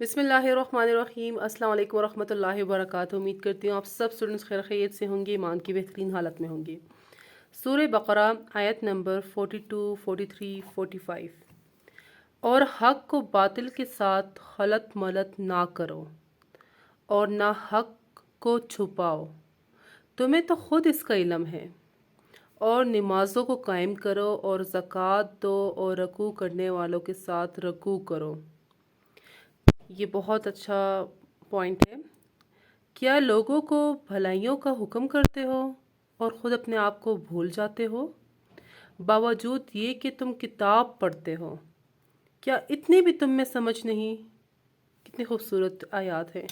बिस्मिल्लाहिर्रहमानिर्रहीम। अस्सलाम वालेकुम वरहमतुल्लाहि वबरकातुहू। उम्मीद करती हूँ आप सब स्टूडेंट्स खैर खैरियत से होंगे, ईमान की बेहतरीन हालत में होंगे। सूरह बकरा आयत नंबर 42, 43, 45। और हक को बातिल के साथ खलत मलत ना करो और ना हक को छुपाओ, तुम्हें तो खुद इसका इल्म है। और नमाज़ों को कायम करो और ज़कात दो और रकू करने वालों के साथ रकू करो। ये बहुत अच्छा पॉइंट है। क्या लोगों को भलाइयों का हुक्म करते हो और ख़ुद अपने आप को भूल जाते हो, बावजूद ये कि तुम किताब पढ़ते हो? क्या इतनी भी तुम में समझ नहीं? कितनी खूबसूरत आयत है,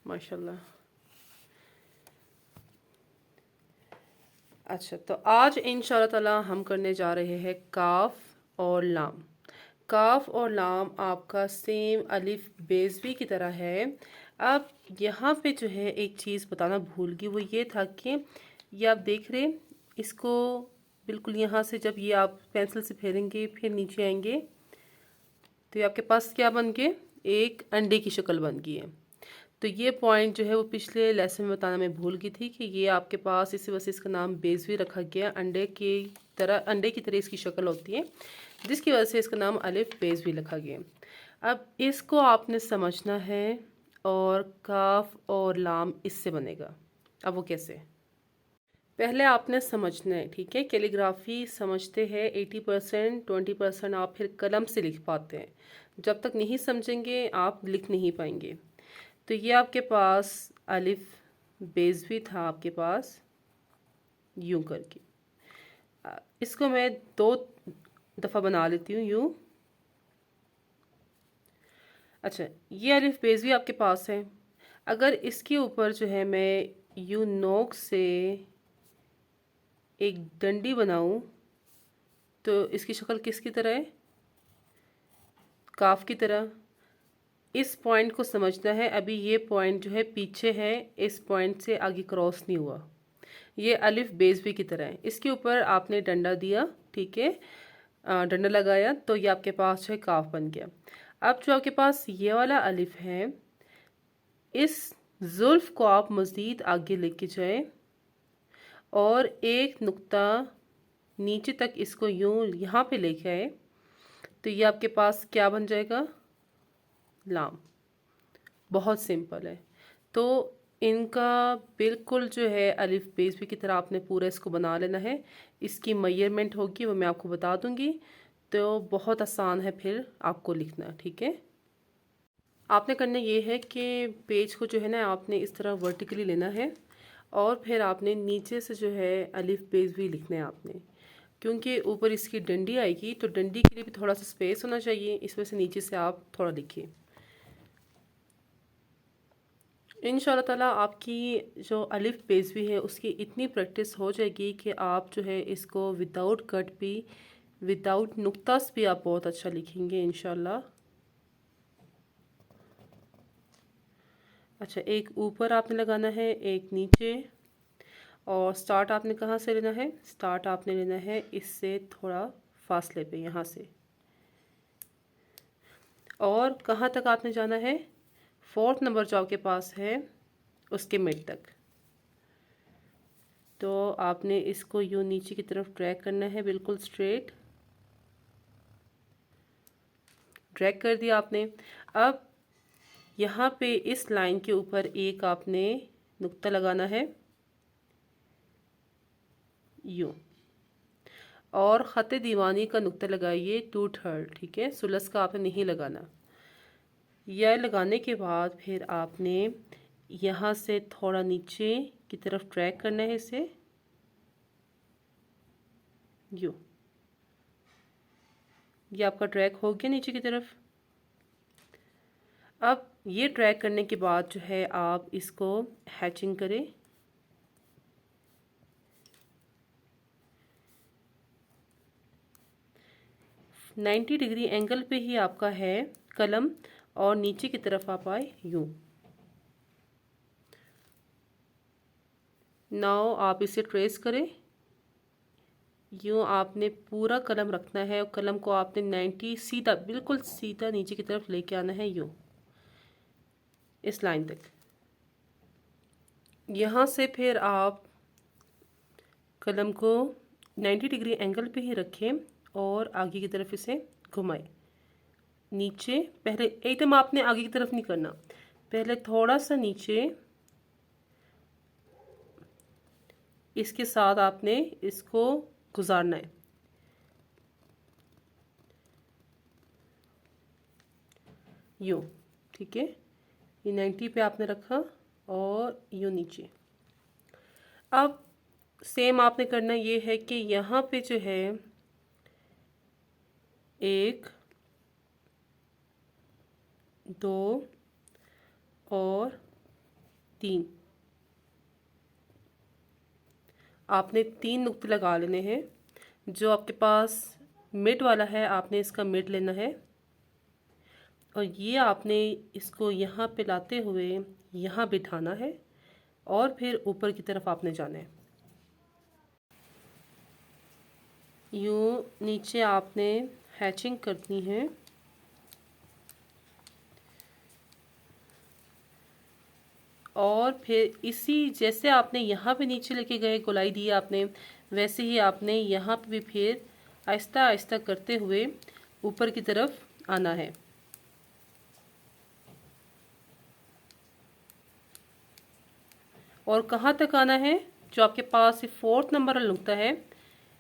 माशाल्लाह। अच्छा, तो आज इंशाअल्लाह ताला हम करने जा रहे हैं काफ और लाम। काफ और लाम आपका सेम अलिफ बेज़वी की तरह है। अब यहाँ पे जो है एक चीज़ बताना भूल गई, वो ये था कि ये आप देख रहे इसको बिल्कुल यहाँ से जब ये आप पेंसिल से फेरेंगे फिर नीचे आएंगे तो ये आपके पास क्या बन गए, एक अंडे की शक्ल बन गई है। तो ये पॉइंट जो है वो पिछले लेसन में बताना मैं भूल गई थी कि ये आपके पास इसी वजह से इसका नाम बेज़वी रखा गया। अंडे की तरह इसकी शक्ल होती है, जिसकी वजह से इसका नाम अलिफ बेज़वी रखा गया। अब इसको आपने समझना है और काफ और लाम इससे बनेगा। अब वो कैसे, पहले आपने समझना है, ठीक है। कैलीग्राफी समझते हैं 80%, 20% आप फिर कलम से लिख पाते हैं। जब तक नहीं समझेंगे आप लिख नहीं पाएंगे। तो ये आपके पास अलिफ बेज़वी था आपके पास यूं करके। इसको मैं 2 दफ़ा बना लेती हूँ यूं। अच्छा, ये अलिफ बेज़वी आपके पास है। अगर इसके ऊपर जो है मैं यूं नोक से एक डंडी बनाऊं तो इसकी शक्ल किसकी तरह है, काफ की तरह। इस पॉइंट को समझना है। अभी ये पॉइंट जो है पीछे है, इस पॉइंट से आगे क्रॉस नहीं हुआ। ये अलिफ बेज़वी की तरह है। इसके ऊपर आपने डंडा दिया, ठीक है, डंडा लगाया तो ये आपके पास जो है काफ बन गया। अब जो आपके पास ये वाला अलिफ है, इस जुल्फ को आप मज़ीद आगे लेके जाए और एक नुक्ता नीचे तक इसको यूं यहाँ पे लेके आए तो ये आपके पास क्या बन जाएगा, लाम। बहुत सिंपल है। तो इनका बिल्कुल जो है अलिफ बेज़वी की तरह आपने पूरा इसको बना लेना है। इसकी मेजरमेंट होगी वो मैं आपको बता दूंगी। तो बहुत आसान है फिर आपको लिखना, ठीक है। आपने करना ये है कि पेज को जो है ना आपने इस तरह वर्टिकली लेना है और फिर आपने नीचे से जो है अलिफ बेज़वी लिखना है आपने, क्योंकि ऊपर इसकी डंडी आएगी तो डंडी के लिए भी थोड़ा सा स्पेस होना चाहिए, इस वजह से नीचे से आप थोड़ा लिखिए। इंशाल्लाह ताला आपकी जो अलिफ बेज़वी है उसकी इतनी प्रैक्टिस हो जाएगी कि आप जो है इसको विदाउट कट भी, विदाउट नुक्तास भी आप बहुत अच्छा लिखेंगे इंशाल्लाह। अच्छा, एक ऊपर आपने लगाना है, एक नीचे। और स्टार्ट आपने कहाँ से लेना है, स्टार्ट आपने लेना है इससे थोड़ा फासले पे, यहाँ से। और कहाँ तक आपने जाना है, 4th नंबर जो आपके पास है उसके मिड तक। तो आपने इसको यूँ नीचे की तरफ ड्रैग करना है, बिल्कुल स्ट्रेट ड्रैग कर दिया आपने। अब यहाँ पे इस लाइन के ऊपर एक आपने नुक्ता लगाना है यूँ, और ख़त दीवानी का नुक्ता लगाइए 2/3, ठीक है। सुलस का आपने नहीं लगाना। यह लगाने के बाद फिर आपने यहाँ से थोड़ा नीचे की तरफ ड्रैग करना है इसे यूँ। ये आपका ड्रैग हो गया नीचे की तरफ। अब ये ड्रैग करने के बाद जो है आप इसको हैचिंग करें। नाइन्टी डिग्री एंगल पे ही आपका है कलम, और नीचे की तरफ आप आए यूँ। नाउ आप इसे ट्रेस करें यूँ आपने पूरा कलम रखना है और कलम को आपने 90 सीधा, बिल्कुल सीधा नीचे की तरफ लेके आना है, यूँ इस लाइन तक। यहाँ से फिर आप कलम को 90 डिग्री एंगल पे ही रखें और आगे की तरफ इसे घुमाएं। नीचे पहले एकदम आपने आगे की तरफ नहीं करना, पहले थोड़ा सा नीचे, इसके साथ आपने इसको गुजारना है। यूँ, ठीक है, ये 90 पे आपने रखा और यूँ नीचे। अब सेम आपने करना ये है कि यहाँ पे जो है 1 2 और 3 आपने 3 नुक्ते लगा लेने हैं। जो आपके पास मिड वाला है आपने इसका मिड लेना है और ये आपने इसको यहाँ पे लाते हुए यहाँ बिठाना है और फिर ऊपर की तरफ आपने जाना है। यूँ नीचे आपने हैचिंग करनी है। और फिर इसी जैसे आपने यहाँ पे नीचे लेके गए, गोलाई दी आपने, वैसे ही आपने यहाँ पे भी फिर आहिस्ता आहिस्ता करते हुए ऊपर की तरफ आना है। और कहाँ तक आना है? जो आपके पास ये 4th नंबर वाला नुक्ता है,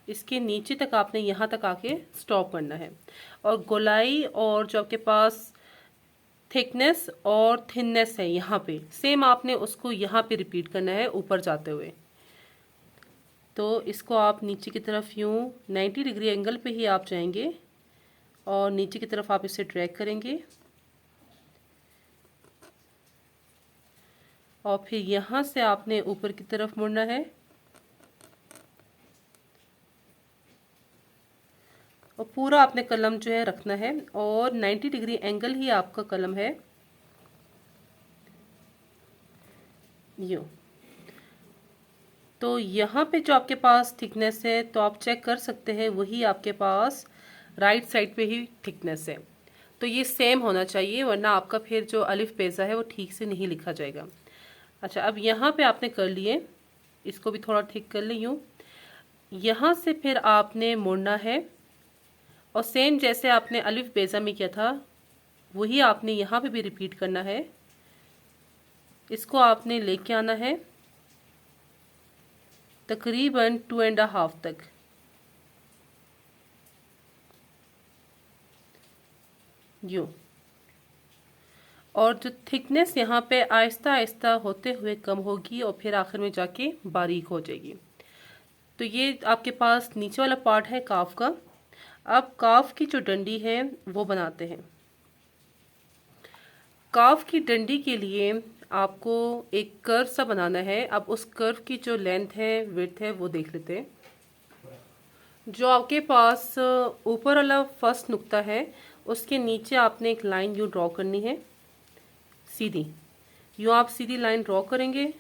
इसके नीचे तक आपने यहाँ तक आके स्टॉप करना है। और गोलाई और जो आपके पास थिकनेस और थिननेस है यहाँ पे, सेम आपने उसको यहाँ पे रिपीट करना है ऊपर जाते हुए। तो इसको आप नीचे की तरफ यूँ 90 डिग्री एंगल पे ही आप जाएंगे और नीचे की तरफ आप इसे ड्रैग करेंगे और फिर यहाँ से आपने ऊपर की तरफ मुड़ना है और पूरा आपने कलम जो है रखना है और 90 डिग्री एंगल ही आपका कलम है, यूँ। तो यहाँ पे जो आपके पास थिकनेस है तो आप चेक कर सकते हैं, वही आपके पास राइट साइड पे ही थिकनेस है। तो ये सेम होना चाहिए, वरना आपका फिर जो अलिफ बेज़ा है वो ठीक से नहीं लिखा जाएगा। अच्छा, अब यहाँ पे आपने कर लिए, इसको भी थोड़ा ठीक कर लें यूँ। यहाँ से फिर आपने मुड़ना है और सेम जैसे आपने अलिफ बेज़ा में किया था वही आपने यहाँ पे भी रिपीट करना है। इसको आपने लेके आना है तकरीबन 2.5 तक। यूँ। और जो थिकनेस यहाँ पे आहिस्ता आहिस्ता होते हुए कम होगी और फिर आखिर में जाके बारीक हो जाएगी। तो ये आपके पास नीचे वाला पार्ट है काफ का। अब काफ की जो डंडी है वो बनाते हैं। काफ की डंडी के लिए आपको एक कर्व सा बनाना है। अब उस कर्व की जो लेंथ है, विड्थ है, वो देख लेते हैं। जो आपके पास ऊपर वाला फर्स्ट नुक्ता है उसके नीचे आपने एक लाइन यूँ ड्रॉ करनी है, सीधी। यूँ आप सीधी लाइन ड्रॉ करेंगे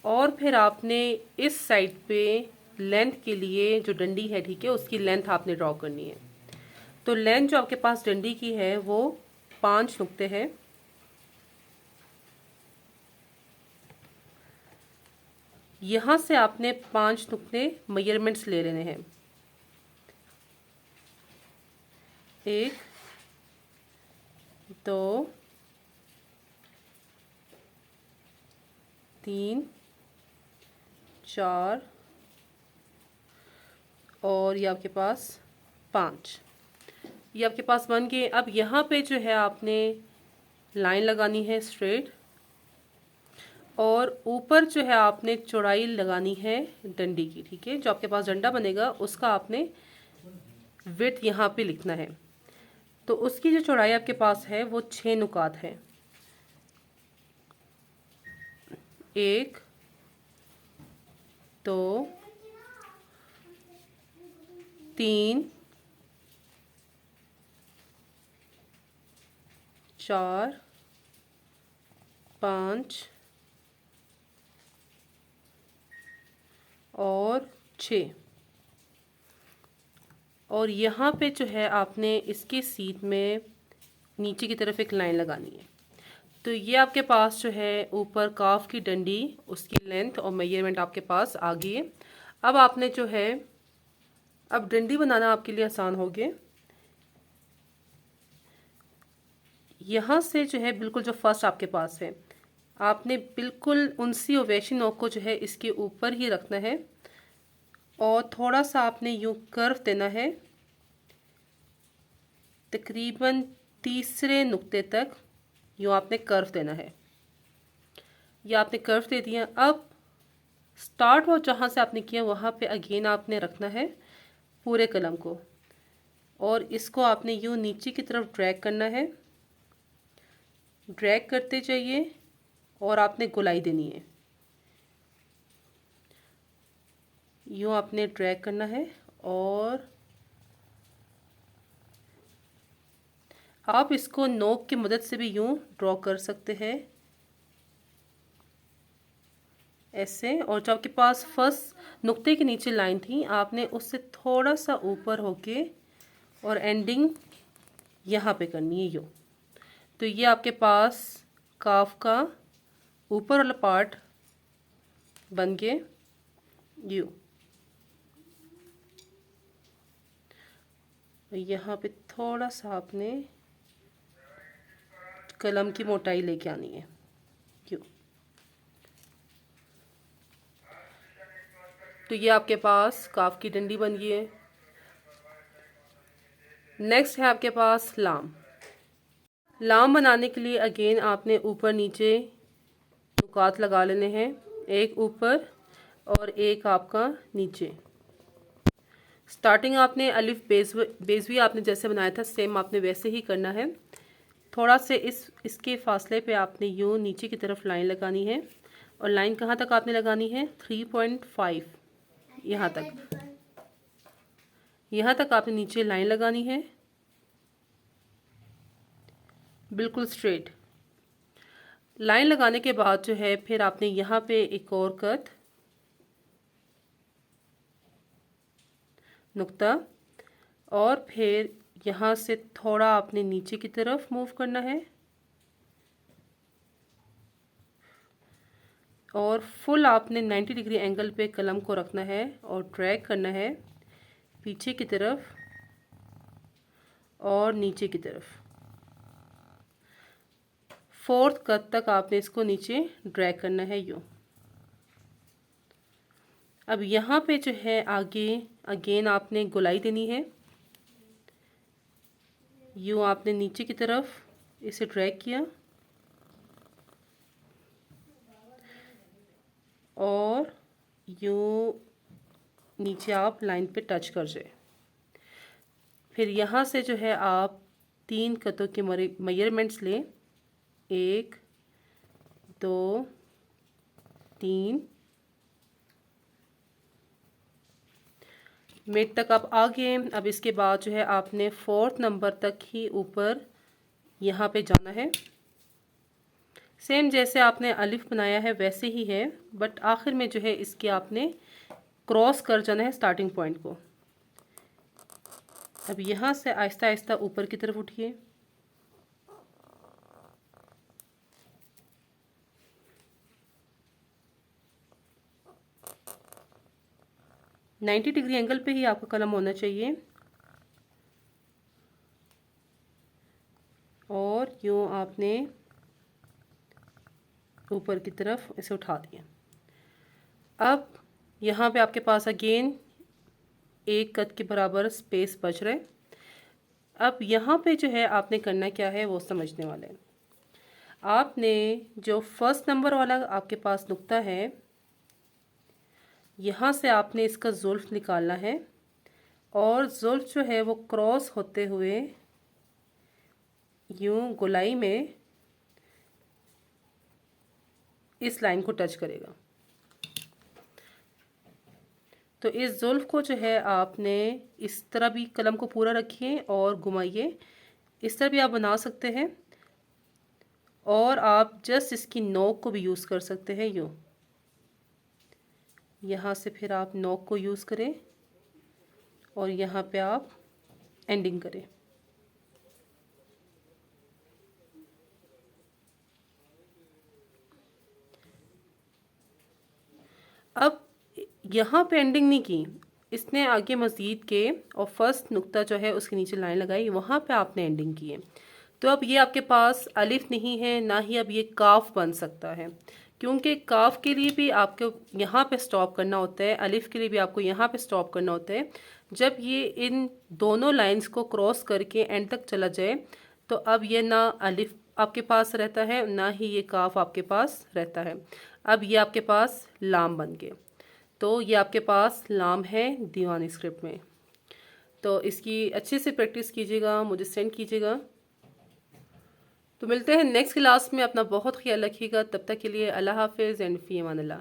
और फिर आपने इस साइड पे लेंथ के लिए जो डंडी है, ठीक है, उसकी लेंथ आपने ड्रॉ करनी है। तो लेंथ जो आपके पास डंडी की है वो 5 नुक्ते हैं। यहाँ से आपने 5 नुक्ते मेजरमेंट्स ले लेने हैं। 1 2 3 4 और ये आपके पास 5। ये आपके पास बन गए। अब यहाँ पे जो है आपने लाइन लगानी है स्ट्रेट और ऊपर जो है आपने चौड़ाई लगानी है डंडी की, ठीक है। जो आपके पास डंडा बनेगा उसका आपने विड्थ यहाँ पे लिखना है। तो उसकी जो चौड़ाई आपके पास है वो 6 नुकात है। 1 2 3 4 5 और 6। और यहाँ पे जो है आपने इसकी सीध में नीचे की तरफ एक लाइन लगानी है। तो ये आपके पास जो है ऊपर काफ की डंडी, उसकी लेंथ और मेजरमेंट आपके पास आ गई है। अब आपने जो है, अब डंडी बनाना आपके लिए आसान हो गया। यहाँ से जो है बिल्कुल जो फर्स्ट आपके पास है, आपने बिल्कुल उनसी ओवैसी नोक को जो है इसके ऊपर ही रखना है और थोड़ा सा आपने यूँ कर्व देना है, तकरीबन तीसरे नुक्ते तक यूँ आपने कर्व देना है। ये आपने कर्व दे दिया। अब स्टार्ट और जहाँ से आपने किया वहाँ पे अगेन आपने रखना है पूरे कलम को, और इसको आपने यूँ नीचे की तरफ ड्रैग करना है। ड्रैग करते जाइए और आपने गोलाई देनी है। यूँ आपने ड्रैग करना है और आप इसको नोक की मदद से भी यूँ ड्रॉ कर सकते हैं ऐसे। और जो आपके पास फर्स्ट नुक्ते के नीचे लाइन थी, आपने उससे थोड़ा सा ऊपर होके और एंडिंग यहाँ पे करनी है यूँ। तो ये आपके पास काफ का ऊपर वाला पार्ट बन गए यूँ। यहाँ पे थोड़ा सा आपने कलम की मोटाई लेके आनी है यूँ। तो ये आपके पास काफ की डंडी बन गई है। नेक्स्ट है आपके पास लाम। लाम बनाने के लिए अगेन आपने ऊपर नीचे नुकात लगा लेने हैं, एक ऊपर और एक आपका नीचे। स्टार्टिंग आपने अलिफ बेस भी आपने जैसे बनाया था सेम आपने वैसे ही करना है। थोड़ा से इसके फासले पे आपने यूँ नीचे की तरफ लाइन लगानी है, और लाइन कहाँ तक आपने लगानी है, 3.5 यहाँ तक। यहाँ तक आपने नीचे लाइन लगानी है बिल्कुल स्ट्रेट। लाइन लगाने के बाद जो है फिर आपने यहाँ पे एक और कट नुक्ता, और फिर यहाँ से थोड़ा आपने नीचे की तरफ मूव करना है और फुल आपने 90 डिग्री एंगल पे कलम को रखना है और ड्रैग करना है पीछे की तरफ और नीचे की तरफ। फोर्थ कट तक आपने इसको नीचे ड्रैग करना है यूँ। अब यहाँ पे जो है आगे अगेन आपने गोलाई देनी है। यूँ आपने नीचे की तरफ इसे ड्रैग किया और यूँ नीचे आप लाइन पे टच कर जाए। फिर यहाँ से जो है आप 3 कतों के मेजरमेंट्स लें, 1 2 3 मिड तक आप आ गए। अब इसके बाद जो है आपने 4th नंबर तक ही ऊपर यहाँ पे जाना है। सेम जैसे आपने अलिफ बनाया है वैसे ही है, बट आखिर में जो है इसके आपने क्रॉस कर जाना है स्टार्टिंग पॉइंट को। अब यहाँ से आहिस्ता आहिस्ता ऊपर की तरफ उठिए। नाइन्टी डिग्री एंगल पे ही आपका कलम होना चाहिए और यूँ आपने ऊपर की तरफ इसे उठा दिया। अब यहाँ पे आपके पास अगेन 1 कद के बराबर स्पेस बच रहा है। अब यहाँ पे जो है आपने करना क्या है वो समझने वाले हैं। आपने जो फर्स्ट नंबर वाला आपके पास नुक्ता है, यहाँ से आपने इसका जुल्फ निकालना है और जुल्फ जो है वो क्रॉस होते हुए यूँ गोलाई में इस लाइन को टच करेगा। तो इस जुल्फ को जो है आपने इस तरह भी कलम को पूरा रखिए और घुमाइए, इस तरह भी आप बना सकते हैं, और आप जस्ट इसकी नोक को भी यूज़ कर सकते हैं यूँ। यहाँ से फिर आप नोक को यूज़ करें और यहाँ पे आप एंडिंग करें। अब यहाँ पे एंडिंग नहीं की, इसने आगे मज़ीद के और फर्स्ट नुक्ता जो है उसके नीचे लाइन लगाई, वहाँ पे आपने एंडिंग की है। तो अब ये आपके पास अलिफ नहीं है, ना ही अब ये काफ बन सकता है, क्योंकि काफ के लिए भी आपको यहाँ पे स्टॉप करना होता है, अलिफ के लिए भी आपको यहाँ पे स्टॉप करना होता है। जब ये इन दोनों लाइंस को क्रॉस करके एंड तक चला जाए तो अब ये ना अलिफ आपके पास रहता है, ना ही ये काफ आपके पास रहता है। अब ये आपके पास लाम बन गए। तो ये आपके पास लाम है दीवानी स्क्रिप्ट में। तो इसकी अच्छे से प्रैक्टिस कीजिएगा, मुझे सेंड कीजिएगा। तो मिलते हैं नेक्स्ट क्लास में। अपना बहुत ख्याल रखिएगा। तब तक के लिए अल्लाह हाफिज़ एंड फ़ी अमान अल्लाह।